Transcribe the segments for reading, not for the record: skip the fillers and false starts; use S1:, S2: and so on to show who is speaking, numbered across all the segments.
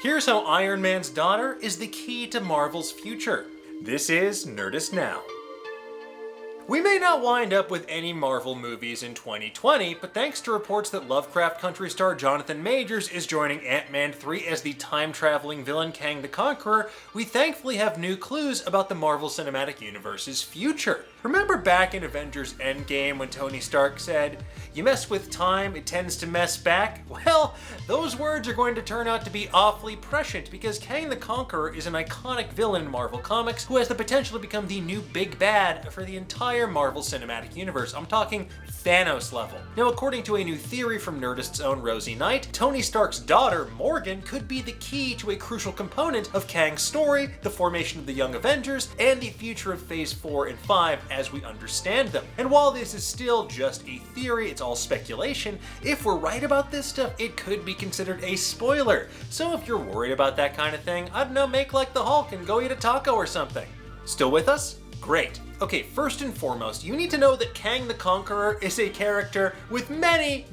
S1: Here's how Iron Man's daughter is the key to Marvel's future. This is Nerdist Now. We may not wind up with any Marvel movies in 2020, but thanks to reports that Lovecraft country star Jonathan Majors is joining Ant-Man 3 as the time-traveling villain Kang the Conqueror, we thankfully have new clues about the Marvel Cinematic Universe's future. Remember back in Avengers Endgame when Tony Stark said, "You mess with time, it tends to mess back"? Well, those words are going to turn out to be awfully prescient because Kang the Conqueror is an iconic villain in Marvel Comics who has the potential to become the new big bad for the entire Marvel Cinematic Universe. I'm talking Thanos level. Now, according to a new theory from Nerdist's own Rosie Knight, Tony Stark's daughter, Morgan, could be the key to a crucial component of Kang's story, the formation of the Young Avengers, and the future of Phase 4 and 5 as we understand them. And while this is still just a theory, it's all speculation, if we're right about this stuff, it could be considered a spoiler. So if you're worried about that kind of thing, I don't know, make like the Hulk and go eat a taco or something. Still with us? Great. Okay, first and foremost, you need to know that Kang the Conqueror is a character with many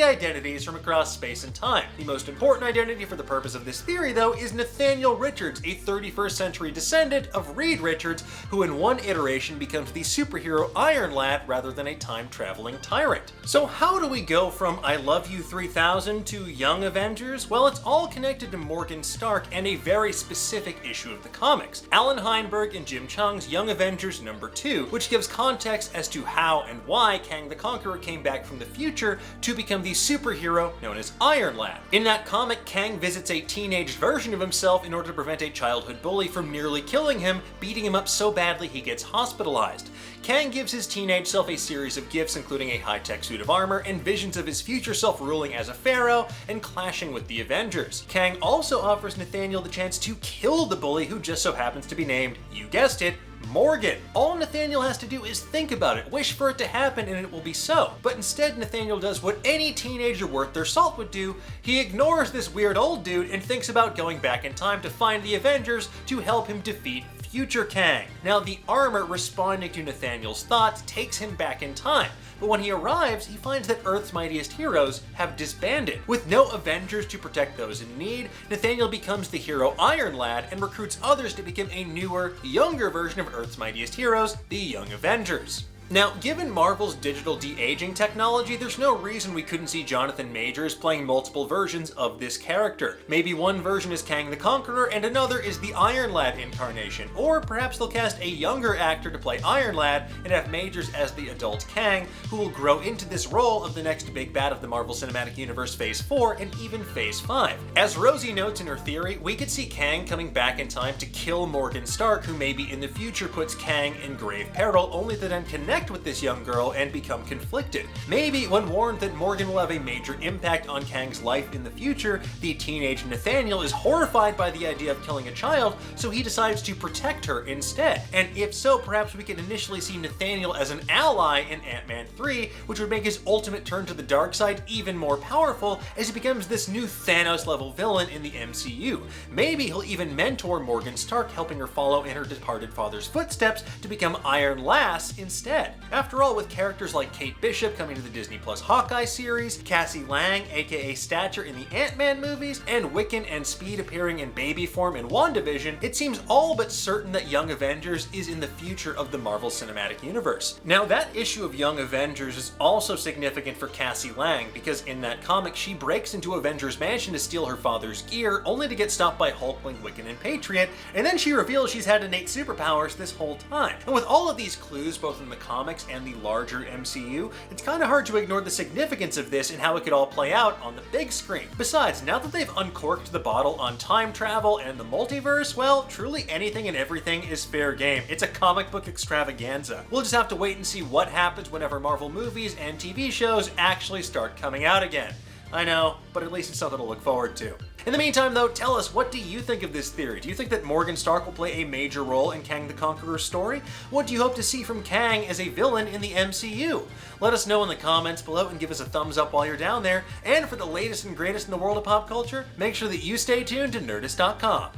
S1: identities from across space and time. The most important identity for the purpose of this theory, though, is Nathaniel Richards, a 31st century descendant of Reed Richards, who in one iteration becomes the superhero Iron Lad rather than a time-traveling tyrant. So how do we go from I Love You 3000 to Young Avengers? Well, it's all connected to Morgan Stark and a very specific issue of the comics. Alan Heinberg and Jim Cheung's Young Avengers #2, which gives context as to how and why Kang the Conqueror came back from the future to become the superhero known as Iron Lad. In that comic, Kang visits a teenaged version of himself in order to prevent a childhood bully from nearly killing him, beating him up so badly he gets hospitalized. Kang gives his teenage self a series of gifts, including a high-tech suit of armor and visions of his future self ruling as a pharaoh and clashing with the Avengers. Kang also offers Nathaniel the chance to kill the bully, who just so happens to be named, you guessed it, Morgan. All Nathaniel has to do is think about it, wish for it to happen, and it will be so. But instead, Nathaniel does what any teenager worth their salt would do. He ignores this weird old dude and thinks about going back in time to find the Avengers to help him defeat future Kang. Now, the armor, responding to Nathaniel's thoughts, takes him back in time. But when he arrives, he finds that Earth's mightiest heroes have disbanded. With no Avengers to protect those in need, Nathaniel becomes the hero Iron Lad and recruits others to become a newer, younger version of Earth's mightiest heroes, the Young Avengers. Now, given Marvel's digital de-aging technology, there's no reason we couldn't see Jonathan Majors playing multiple versions of this character. Maybe one version is Kang the Conqueror and another is the Iron Lad incarnation. Or perhaps they'll cast a younger actor to play Iron Lad and have Majors as the adult Kang, who will grow into this role of the next big bad of the Marvel Cinematic Universe Phase 4 and even Phase 5. As Rosie notes in her theory, we could see Kang coming back in time to kill Morgan Stark, who maybe in the future puts Kang in grave peril, only to then connect with this young girl and become conflicted. Maybe when warned that Morgan will have a major impact on Kang's life in the future, the teenage Nathaniel is horrified by the idea of killing a child, so he decides to protect her instead. And if so, perhaps we could initially see Nathaniel as an ally in Ant-Man 3, which would make his ultimate turn to the dark side even more powerful as he becomes this new Thanos-level villain in the MCU. Maybe he'll even mentor Morgan Stark, helping her follow in her departed father's footsteps to become Iron Lass instead. After all, with characters like Kate Bishop coming to the Disney Plus Hawkeye series, Cassie Lang, aka Stature in the Ant-Man movies, and Wiccan and Speed appearing in baby form in WandaVision, it seems all but certain that Young Avengers is in the future of the Marvel Cinematic Universe. Now, that issue of Young Avengers is also significant for Cassie Lang, because in that comic, she breaks into Avengers Mansion to steal her father's gear, only to get stopped by Hulkling, Wiccan, and Patriot, and then she reveals she's had innate superpowers this whole time. And with all of these clues, both in the comics and the larger MCU, it's kind of hard to ignore the significance of this and how it could all play out on the big screen. Besides, now that they've uncorked the bottle on time travel and the multiverse, well, truly anything and everything is fair game. It's a comic book extravaganza. We'll just have to wait and see what happens whenever Marvel movies and TV shows actually start coming out again. I know, but at least it's something to look forward to. In the meantime, though, tell us, what do you think of this theory? Do you think that Morgan Stark will play a major role in Kang the Conqueror's story? What do you hope to see from Kang as a villain in the MCU? Let us know in the comments below and give us a thumbs up while you're down there. And for the latest and greatest in the world of pop culture, make sure that you stay tuned to Nerdist.com.